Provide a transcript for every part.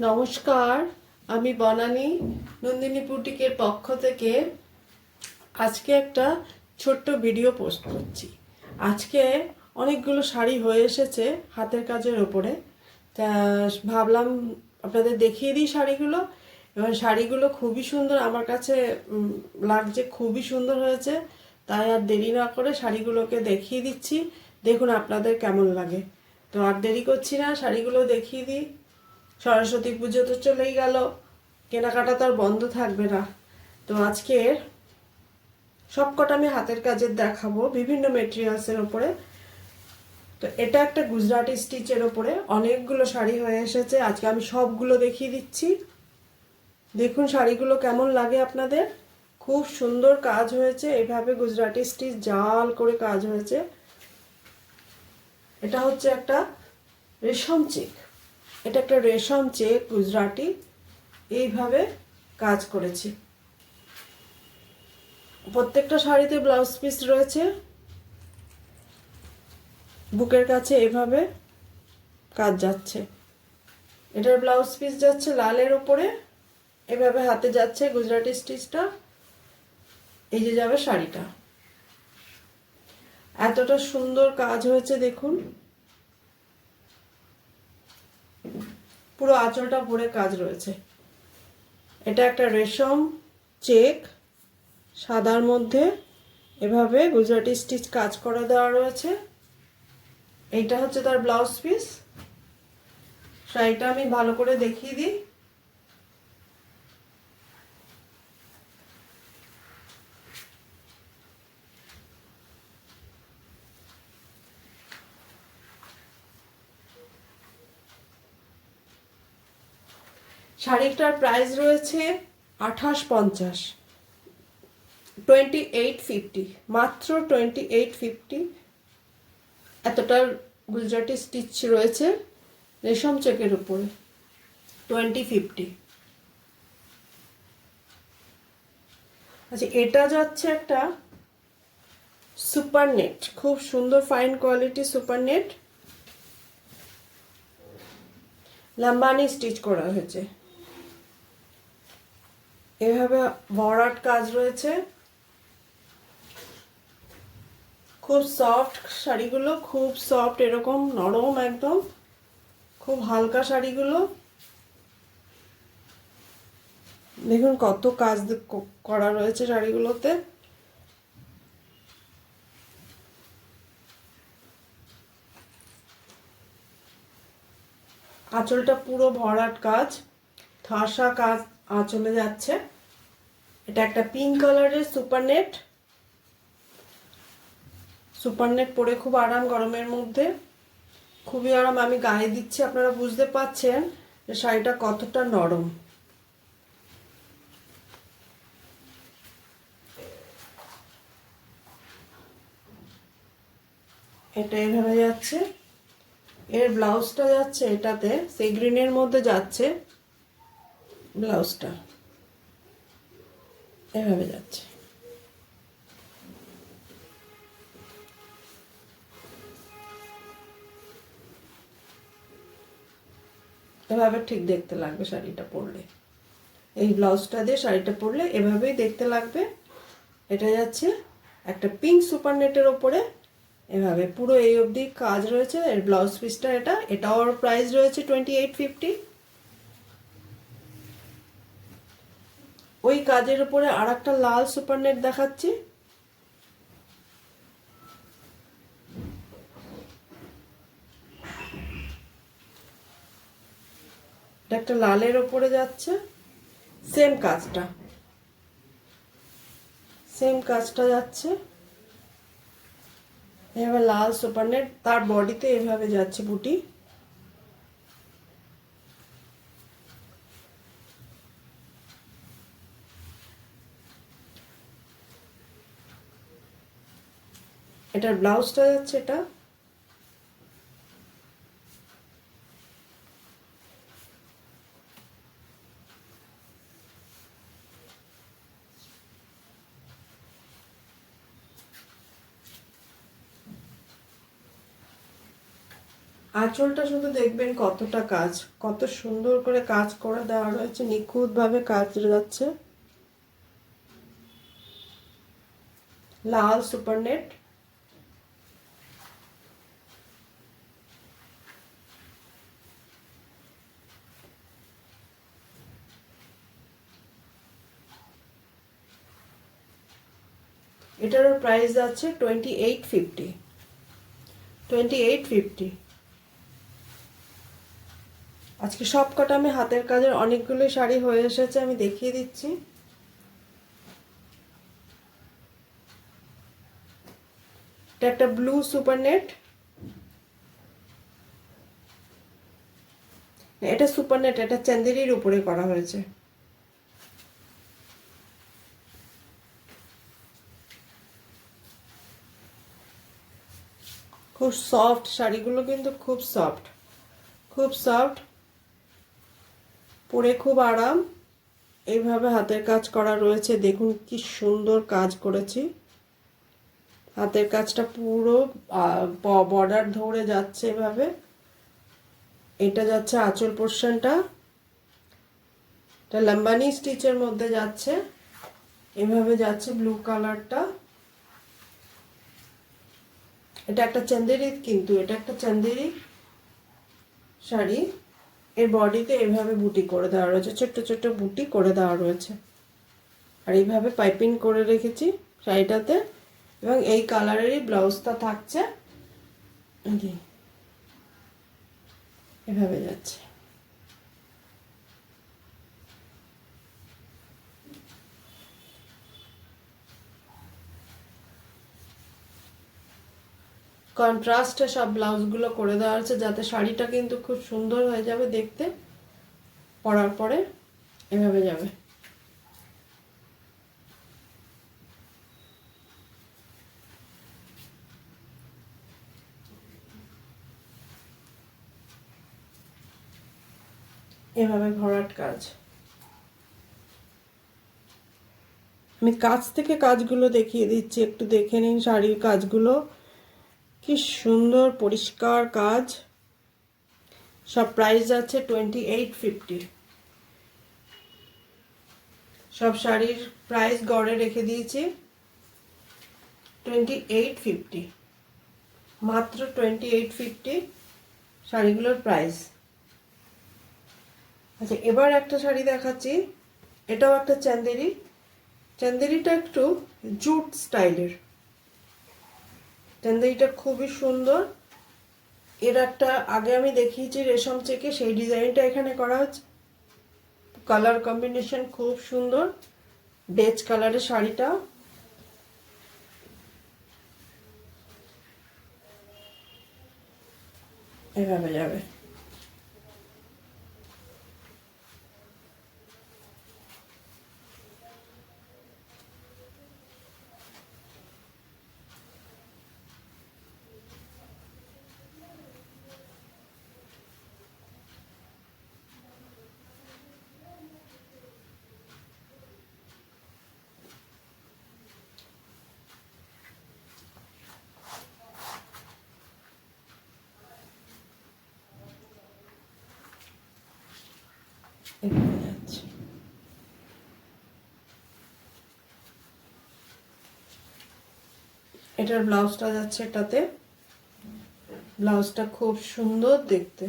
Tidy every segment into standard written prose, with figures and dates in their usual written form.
নমস্কার, আমি বনানী নন্দিনী বুটিকের পক্ষ থেকে আজকে একটা ছোট্ট ভিডিও পোস্ট করছি। আজকে অনেকগুলো শাড়ি হয়ে এসেছে হাতের কাজের ওপরে, তা ভাবলাম আপনাদের দেখিয়ে দিই শাড়িগুলো। এবং শাড়িগুলো খুবই সুন্দর, আমার কাছে লাগছে, খুবই সুন্দর হয়েছে। তাই আর দেরি না করে শাড়িগুলোকে দেখিয়ে দিচ্ছি, দেখুন আপনাদের কেমন লাগে। তো আর দেরি করছি না, শাড়িগুলো দেখিয়ে দিই। সরস্বতী পুজো তো চলেই গেল, কেনাকাটা তো আর বন্ধ থাকবে না। তো আজকের সবকটা আমি হাতের কাজের দেখাবো বিভিন্ন মেটেরিয়ালসের ওপরে। তো এটা একটা গুজরাটি স্টিচের ওপরে অনেকগুলো শাড়ি হয়ে এসেছে, আজকে আমি সবগুলো দেখিয়ে দিচ্ছি। দেখুন শাড়িগুলো কেমন লাগে আপনাদের। খুব সুন্দর কাজ হয়েছে, এভাবে গুজরাটি স্টিচ জাল করে কাজ হয়েছে। এটা হচ্ছে একটা রেশম চেক, এটা একটা রেশম চেক গুজরাটি, এইভাবে কাজ করেছি। প্রত্যেকটা শাড়িতে ব্লাউজ পিস রয়েছে, বুকের কাছে এভাবে কাজ যাচ্ছে। এটার ব্লাউজ পিস যাচ্ছে লালের ওপরে, এভাবে হাতে যাচ্ছে গুজরাটি স্টিচটা, এই যে যাবে শাড়িটা। এতটা সুন্দর কাজ হয়েছে দেখুন, পুরো আঁচলটা ভরে কাজ রয়েছে। এটা একটা রেশম চেক, সাদার মধ্যে এভাবে গুজরাটি স্টিচ কাজ করা দেওয়া রয়েছে। এইটা হচ্ছে তার ব্লাউজ পিস। শাড়িটা আমি ভালো করে দেখিয়ে দিই। শাড়িটার প্রাইস রয়েছে 2850, 2850, মাত্র 2850। এতটার গুজরাটি স্টিচ রয়েছে রেশম চেকের উপরে, 2050। আচ্ছা, এটা যাচ্ছে একটা সুপার নেট, খুব সুন্দর fine quality super net, Lambani stitch করা হয়েছে। এভাবে ভরাট কাজ রয়েছে, খুব সফট শাড়িগুলো, খুব সফট, এরকম নরম একদম, খুব হালকা শাড়িগুলো। দেখুন কত কাজ করা রয়েছে শাড়িগুলোতে। আঁচলটা পুরো ভরাট কাজ, ঠাসা কাজ আঁচলে যাচ্ছে। এটা একটা পিঙ্ক কালারের সুপার নেট, সুপার নেট পরে খুব আরাম গরমের মধ্যে, খুবই আরাম। আমি গায়ে দিচ্ছি, আপনারা বুঝতে পাচ্ছেন যে শাড়িটা কতটা নরম। এটা এভাবে যাচ্ছে, এর ব্লাউজটা যাচ্ছে এটাতে, সেই গ্রিনের মধ্যে যাচ্ছে ব্লাউজটা, এভাবে যাচ্ছে। এভাবে ঠিক দেখতে লাগবে শাড়িটা পরলে, এই ব্লাউজটা দিয়ে শাড়িটা পরলে এভাবেই দেখতে লাগবে। এটা যাচ্ছে একটা পিঙ্ক সুপার নেটের ওপরে, এভাবে পুরো এই অবধি কাজ রয়েছে। এর ব্লাউজ পিসটা এটাও প্রাইস রয়েছে 2850। ওই কাজের উপরে আর একটা লাল সুপার নেট দেখাচ্ছি। এটা একটা লালের ওপরে যাচ্ছে, সেম কাজটা যাচ্ছে। এভাবে লাল সুপার নেট, তার বডিতে এভাবে যাচ্ছে বুটি। এটার ব্লাউজটা যাচ্ছে এটা, আঁচলটা শুধু দেখবেন কতটা কাজ, কত সুন্দর করে কাজ করে দেওয়া রয়েছে, নিখুঁতভাবে কাজ যাচ্ছে। লাল সুপার নেট। এটারও প্রাইস আছে 2850। 2850। আজকে সব কটা আমি হাতের কাজের অনেকগুলো শাড়ি হয়ে এসেছে, আমি দেখিয়ে দিচ্ছি। এটা একটা ব্লু সুপার নেট। এটা সুপার নেট, এটা চান্দেরির উপরে করা হয়েছে। খুব সফট শাড়িগুলো, কিন্তু খুব সফট, খুব সফট, পরে খুব আরাম। এইভাবে হাতের কাজ করা রয়েছে, দেখুন কি সুন্দর কাজ করেছি। হাতের কাজটা পুরো বর্ডার ধরে যাচ্ছে এভাবে। এটা যাচ্ছে আঁচল পোর্শনটা, এটা লম্বানি স্টিচের মধ্যে যাচ্ছে, এভাবে যাচ্ছে ব্লু কালারটা। এটা একটা চান্দেরি, কিন্তু এটা একটা চান্দেরি শাড়ি। এর বডিতে এভাবে বুটি করে দেওয়া রয়েছে, ছোট্ট ছোট্ট বুটি করে দেওয়া রয়েছে, আর এইভাবে পাইপিং করে রেখেছি শাড়িটাতে। এবং এই কালারেরই ব্লাউজটা থাকছে, এভাবে যাচ্ছে। কন্ট্রাস্টে সব ব্লাউজগুলো করে দেওয়া হচ্ছে, যাতে শাড়িটা কিন্তু খুব সুন্দর হয়ে যাবে দেখতে, পরার পরে এভাবে যাবে। এভাবে ভরাট কাজ। আমি কাছ থেকে কাজগুলো দেখিয়ে দিচ্ছি, একটু দেখে নিন শাড়ির কাজগুলো, কি সুন্দর পরিষ্কার কাজ। সব প্রাইস আছে 2850। সব শাড়ির প্রাইস গড়ে রেখে দিয়েছি 2850, মাত্র 2850 শাড়িগুলোর প্রাইস। আচ্ছা, এবার একটা শাড়ি দেখাচ্ছি, এটাও একটা চান্দেরি। চান্দেরিটা একটু জুট স্টাইলের, চান্দেরিটা খুবই সুন্দর। এর একটা আগে আমি দেখিয়েছি রেশম চেকে, সেই ডিজাইনটা এখানে করা হচ্ছে। কালার কম্বিনেশন খুব সুন্দর, বেজ কালারের শাড়িটা। এভাবে যাবে। এভাবে যাচ্ছে। এটার ব্লাউজটা যাচ্ছে এটাতে, ব্লাউজটা খুব সুন্দর দেখতে।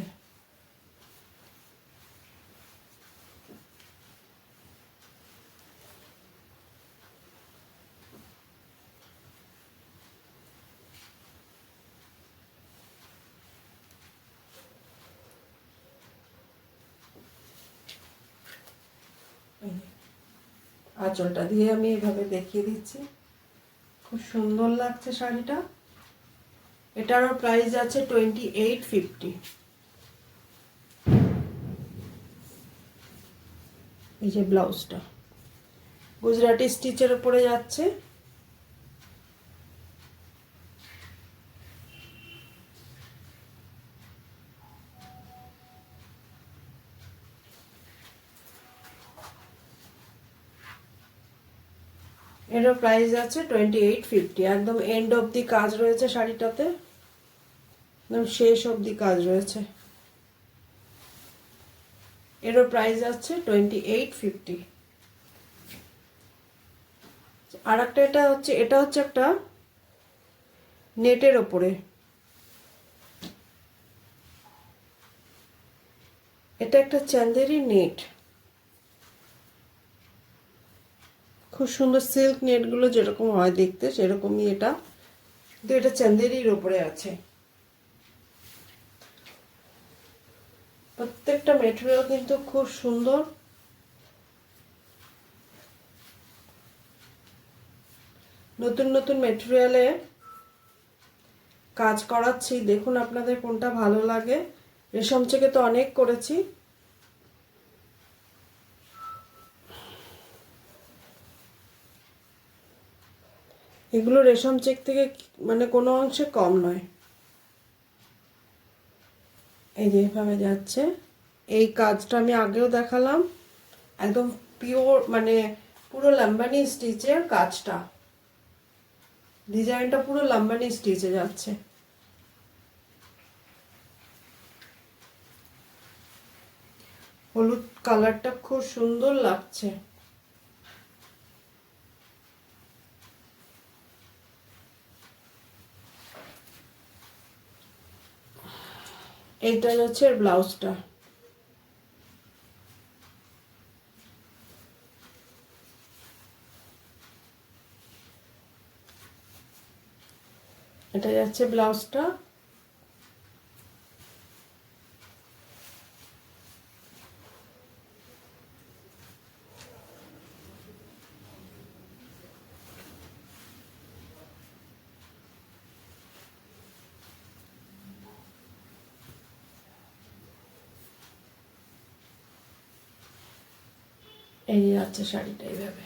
আঁচলটা দিয়ে আমি এভাবে দেখিয়ে দিচ্ছি, খুব সুন্দর লাগছে শাড়িটা। এটারও প্রাইস আছে 2850। এই যে ব্লাউজটা গুজরাটি স্টিচের উপরে যাচ্ছে। এরও প্রাইস আছে 2850। একদম এন্ড অবধি কাজ রয়েছে শাড়িটাতে। একদম শেষ অবধি কাজ রয়েছে। এরও প্রাইস আছে 2850। আর একটা এটা হচ্ছে একটা নেটের ওপরে, এটা একটা চান্দেরি নেট, খুব সুন্দর সিল্ক নেটগুলো যেরকম হয় দেখতে সেরকমই এটা, কিন্তু এটা চান্দেরির ওপরে আছে। প্রত্যেকটা মেটেরিয়াল কিন্তু খুব সুন্দর, নতুন নতুন মেটেরিয়ালে কাজ করাচ্ছি, দেখুন আপনাদের কোনটা ভালো লাগে। রেশম থেকে তো অনেক করেছি, এগুলো রেশম চেক থেকে মানে কোনো অংশে কম নয়। এই যে এভাবে যাচ্ছে, এই কাজটা আমি আগেও দেখালাম, একদম পিওর মানে পুরো লাম্বানি স্টিচের কাজটা, ডিজাইনটা পুরো লাম্বানি স্টিচে যাচ্ছে। হলুদ কালারটা খুব সুন্দর লাগছে। এইটা হচ্ছে ব্লাউজটা, এটা যাচ্ছে ব্লাউজটা। এই যাচ্ছে শাড়িটা এইভাবে।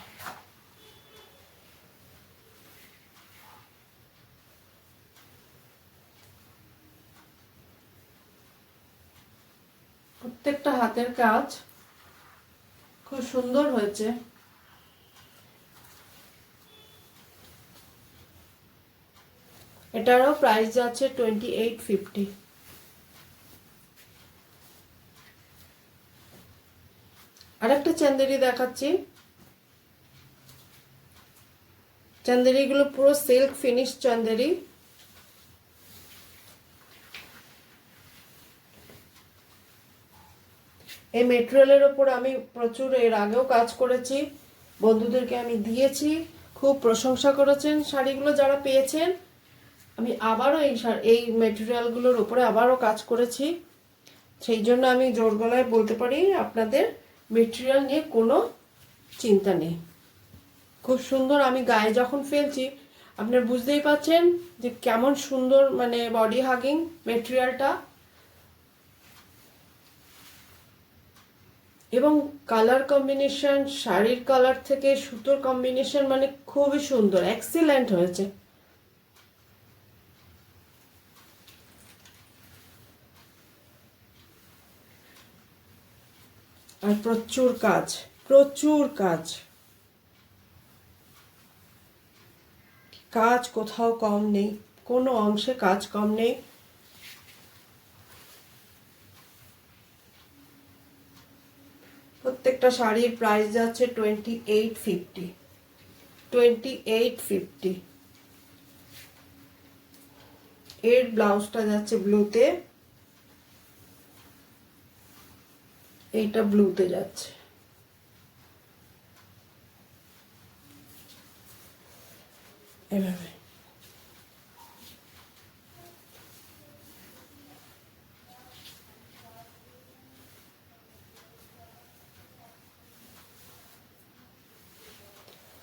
প্রত্যেকটা হাতের কাজ খুব সুন্দর হয়েছে। এটারও প্রাইস যাচ্ছে 2850। আরেকটা চান্দেরি দেখাচ্ছি, চান্দেরিগুলো পুরো সিল্ক ফিনিশ চান্দেরি, এই মেটেরিয়ালের ওপর আমি প্রচুর এর আগেও কাজ করেছি, বন্ধুদেরকে আমি দিয়েছি, খুব প্রশংসা করেছেন শাড়িগুলো যারা পেয়েছেন। আমি আবারও এই মেটেরিয়ালগুলোর উপরে আবারও কাজ করেছি, সেই জন্য আমি জোর গলায় বলতে পারি আপনাদের মেটেরিয়াল নিয়ে কোনো চিন্তা নেই। খুব সুন্দর, আমি গায়ে যখন ফেলছি আপনারা বুঝতেই পাচ্ছেন যে কেমন সুন্দর মানে বডি হাগিং মেটেরিয়ালটা, এবং কালার কম্বিনেশন, শাড়ির কালার থেকে সুতোর কম্বিনেশন মানে খুবই সুন্দর, এক্সিলেন্ট হয়েছে। আর প্রচুর কাজ, প্রচুর কাজ, কাজ কোথাও কম নেই, কোনো অংশে কাজ কম নেই। প্রত্যেকটা শাড়ির প্রাইস যাচ্ছে 2850। 2850। এর ব্লাউজটা যাচ্ছে ব্লুতে, এইটা ব্লুতে যাচ্ছে। এভাবে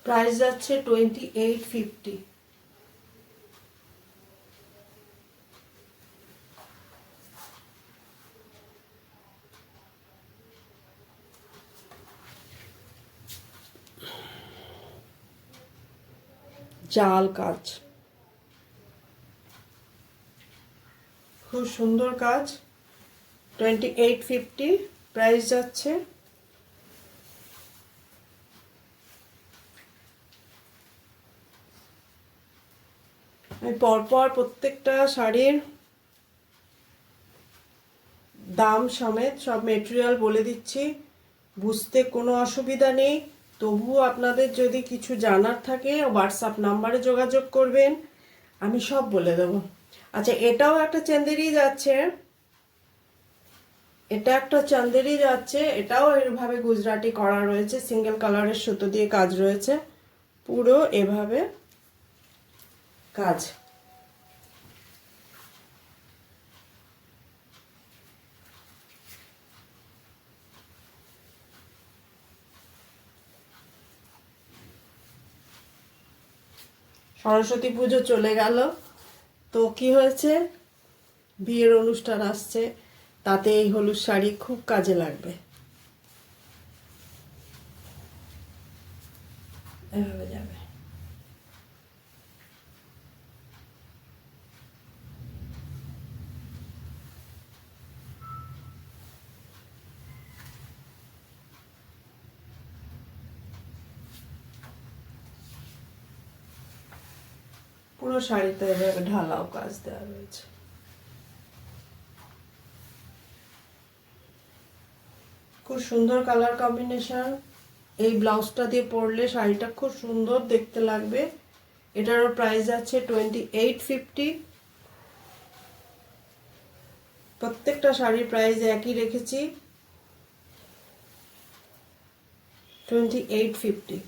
প্রাইস যাচ্ছে 2850। জাল কাজ, খুব সুন্দর কাজ, 2850 প্রাইস যাচ্ছে। আমি পরপর প্রত্যেকটা শাড়ির দাম সমেত সব মেটেরিয়াল বলে দিচ্ছি, বুঝতে কোনো অসুবিধা নেই। তবুও আপনাদের যদি কিছু জানার থাকে হোয়াটসঅ্যাপ নাম্বারে যোগাযোগ করবেন, আমি সব বলে দেব। আচ্ছা, এটাও একটা চান্দেরি যাচ্ছে, এটা একটা চান্দেরি যাচ্ছে, এটাও এভাবে গুজরাটি করা রয়েছে, সিঙ্গেল কালারের সুতো দিয়ে কাজ রয়েছে, পুরো এভাবে কাজ। সরস্বতী পুজো চলে গেল, তো কি হয়েছে, বিয়ের অনুষ্ঠান আসছে, তাতে এই হলুদ শাড়ি খুব কাজে লাগবে। এভাবে যাবে। পুরো শাড়িতে এভাবে ঢালাও কাজ দেওয়া রয়েছে। খুব সুন্দর কালার কম্বিনেশন। এই ব্লাউজটা দিয়ে পরলে শাড়িটা খুব সুন্দর দেখতে লাগবে। এটারও প্রাইস আছে 2850। প্রত্যেকটা শাড়ির প্রাইস একই রেখেছি, 2850।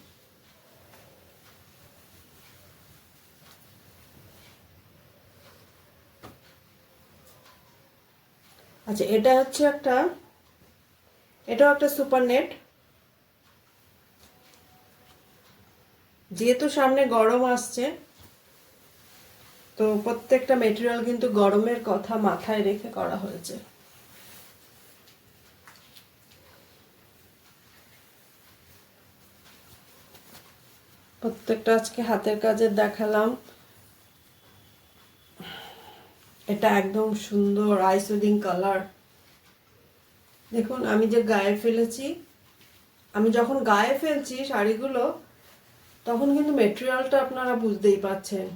আচ্ছা, এটা হচ্ছে একটা, এটাও একটা সুপার নেট। যেহেতু সামনে গরম আসছে, তো প্রত্যেকটা মেটেরিয়াল কিন্তু গরমের কথা মাথায় রেখে করা হয়েছে। প্রত্যেকটা আজকে হাতের কাজের দেখালাম। এটা একদম সুন্দর আইসোডিং কালার। দেখুন আমি যে গায়ে ফেলেছি, আমি যখন গায়ে ফেলছি শাড়িগুলো, তখন কিন্তু মেটেরিয়ালটা আপনারা বুঝতেই পাচ্ছেন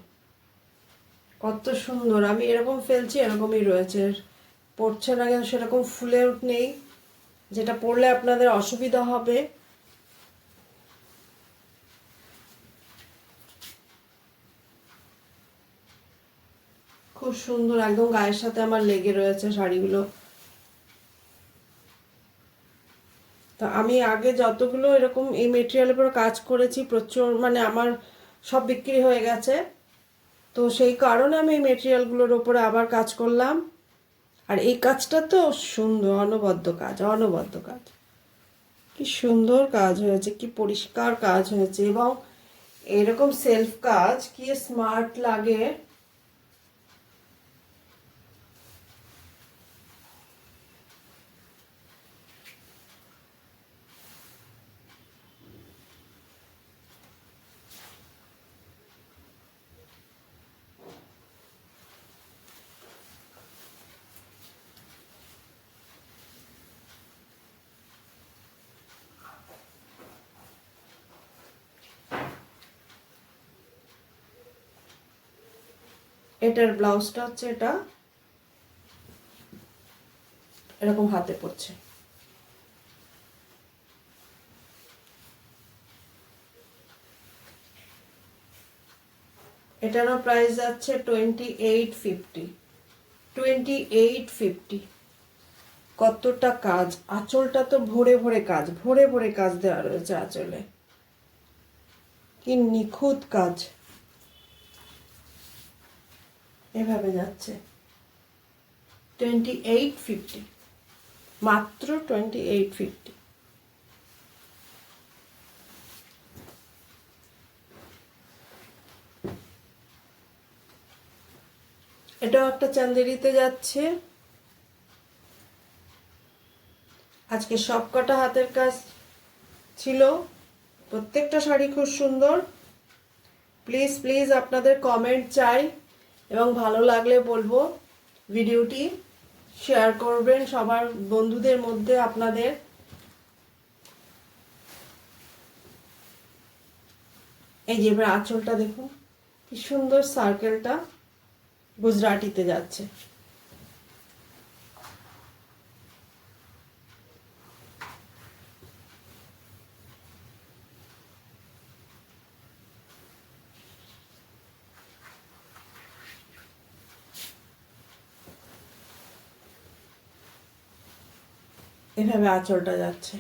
কত সুন্দর। আমি এরকম ফেলছি, এরকমই রয়েছে, পড়ছে না কিন্তু সেরকম ফুলে নেই, যেটা পরলে আপনাদের অসুবিধা হবে। খুব সুন্দর, একদম গায়ের সাথে আমার লেগে রয়েছে শাড়িগুলো। তো আমি আগে যতগুলো এরকম এই মেটেরিয়ালের উপর কাজ করেছি, প্রচুর মানে আমার সব বিক্রি হয়ে গেছে। তো সেই কারণে আমি এই মেটেরিয়ালগুলোর ওপরে আবার কাজ করলাম। আর এই কাজটা তো সুন্দর, অনবদ্য কাজ, অনবদ্য কাজ। কি সুন্দর কাজ হয়েছে, কি পরিষ্কার কাজ হয়েছে, এবং এরকম সেলফ কাজ কি স্মার্ট লাগে। এটার ব্লাউজটা হচ্ছে এটা এরকম হাতে পড়ছে। এটারও প্রাইস যাচ্ছে 2850। 2850। কতটা কাজ, আঁচলটা তো ভরে ভরে কাজ, ভরে ভরে কাজ দেওয়া রয়েছে আঁচলে, কি নিখুঁত কাজ। এভাবে যাচ্ছে 2850, মাত্র 2850। এটাও একটা চান্দেরিতে যাচ্ছে। আজকে সব কটা হাতের কাজ ছিল, প্রত্যেকটা শাড়ি খুব সুন্দর। প্লিজ প্লিজ আপনাদের কমেন্ট চাই, এবং ভালো লাগলে বলবো ভিডিওটি শেয়ার করবেন সবার বন্ধুদের মধ্যে আপনাদের। এই যে এবার আঁচলটা দেখুন, কি সুন্দর সার্কেলটা গুজরাটিতে যাচ্ছে। এভাবে আঁচলটা যাচ্ছে।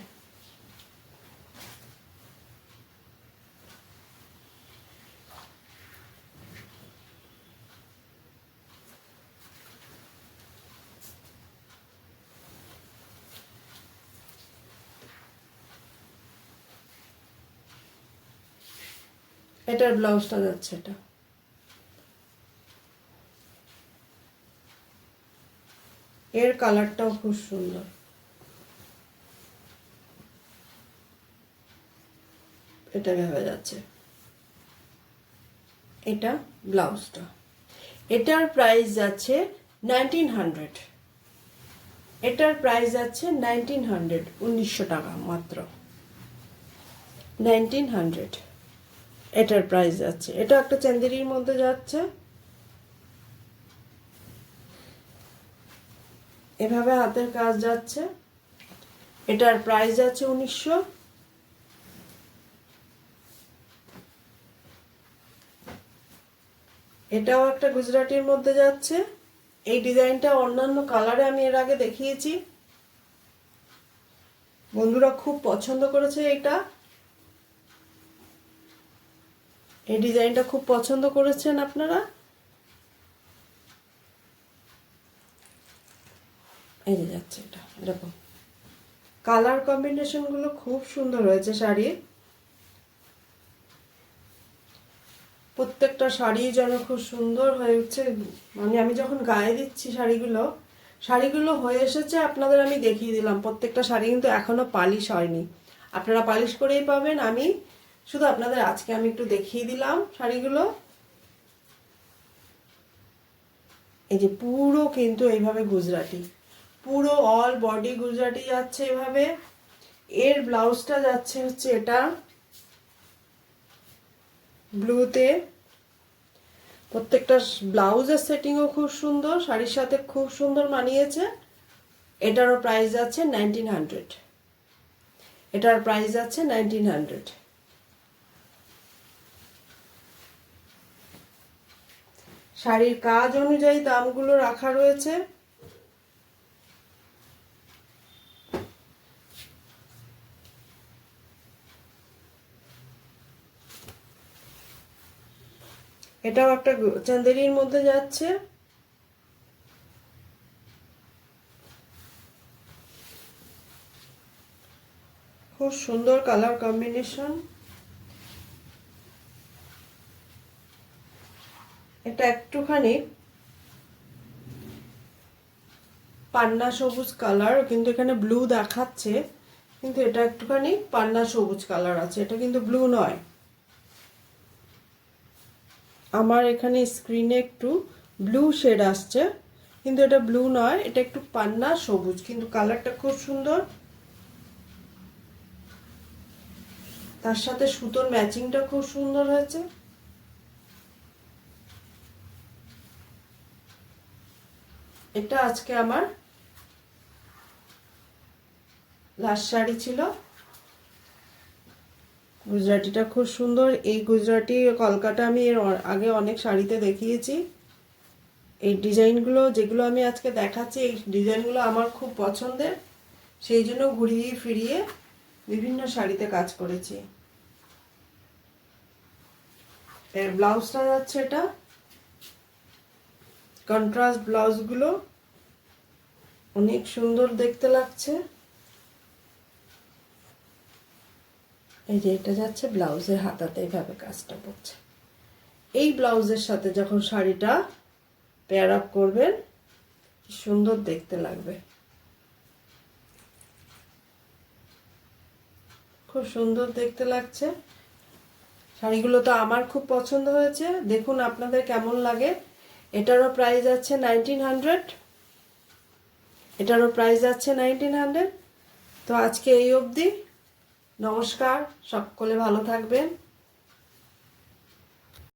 এটার ব্লাউজটা যাচ্ছে এটা। এর কালারটাও খুব সুন্দর। এটা ভেবে যাচ্ছে। এটা ব্লাউজটা। এটার প্রাইস যাচ্ছে 1900। এটার প্রাইস যাচ্ছে 1900, 1900 টাকা মাত্র। 1900 এটার প্রাইস যাচ্ছে। এটা একটা চান্দেরির মধ্যে যাচ্ছে, এভাবে হাতের কাজ যাচ্ছে। এটার প্রাইস যাচ্ছে 1900। এটাও একটা গুজরাটির মধ্যে যাচ্ছে। এই ডিজাইনটা অন্যান্য কালারে আমি এর আগে দেখিয়েছি, বন্ধুরা খুব পছন্দ করেছে এটা। এই ডিজাইনটা খুব পছন্দ করেছেন আপনারা। এই যে যাচ্ছে এটা, এরকম কালার কম্বিনেশন গুলো খুব সুন্দর হয়েছে শাড়ির। প্রত্যেকটা শাড়ি যেন খুব সুন্দর হয়ে উঠছে। মানে আমি যখন গায়ে দিচ্ছি শাড়িগুলো হয়ে এসেছে, আপনাদের আমি দেখিয়ে দিলাম। প্রত্যেকটা শাড়ি কিন্তু এখনো পালিশ হয়নি, আপনারা পালিশ করেই পাবেন। আমি শুধু আপনাদের আজকে আমি একটু দেখিয়ে দিলাম শাড়িগুলো। এই যে পুরো কিন্তু এইভাবে গুজরাটি, পুরো অল বডি গুজরাটি যাচ্ছে এভাবে। এর ব্লাউজটা যাচ্ছে হচ্ছে এটা ব্লুতে। প্রত্যেকটা ব্লাউজের সেটিংও খুব সুন্দর, শাড়ির সাথে খুব সুন্দর মানিয়েছে। এটারও প্রাইস যাচ্ছে 1900। এটার প্রাইস যাচ্ছে 1900। শাড়ির কাজ অনুযায়ী দামগুলো রাখা রয়েছে। এটাও একটা চান্দেরির মধ্যে যাচ্ছে। খুব সুন্দর কালার কম্বিনেশন। এটা একটুখানি পান্না সবুজ কালার, কিন্তু এখানে ব্লু দেখাচ্ছে, কিন্তু এটা একটুখানি পান্না সবুজ কালার আছে, এটা কিন্তু ব্লু নয়। আমার এখানে স্ক্রিনে একটু ব্লু শেড আসছে, কিন্তু এটা ব্লু নয়, এটা একটু পান্না সবুজ, কিন্তু কালারটা খুব সুন্দর। তার সাথে সুতোর ম্যাচিংটা খুব সুন্দর হয়েছে। এটা আজকে আমার লাস্ট শাড়ি ছিল। গুজরাটিটা খুব সুন্দর। এই গুজরাটি কলকাতা আমি এর আগে অনেক শাড়িতে দেখিয়েছি। এই ডিজাইনগুলো যেগুলো আমি আজকে দেখাচ্ছি, এই ডিজাইনগুলো আমার খুব পছন্দের, সেই জন্য ঘুরিয়ে ফিরিয়ে বিভিন্ন শাড়িতে কাজ করেছি। এর ব্লাউজটা যাচ্ছে এটা কন্ট্রাস্ট। ব্লাউজগুলো অনেক সুন্দর দেখতে লাগছে। এই যে এটা যাচ্ছে ব্লাউজের হাতাতে, এইভাবে কাজটা করছে। এই ব্লাউজের সাথে যখন শাড়িটা পেয়ার আপ করবেন, কি সুন্দর দেখতে লাগবে। খুব সুন্দর দেখতে লাগছে। শাড়িগুলো তো আমার খুব পছন্দ হয়েছে, দেখুন আপনাদের কেমন লাগে। এটারও প্রাইস আছে 1900। এটারও প্রাইস আছে 1900। তো আজকে এই অবধি। নমস্কার, সকলে ভালো থাকবেন।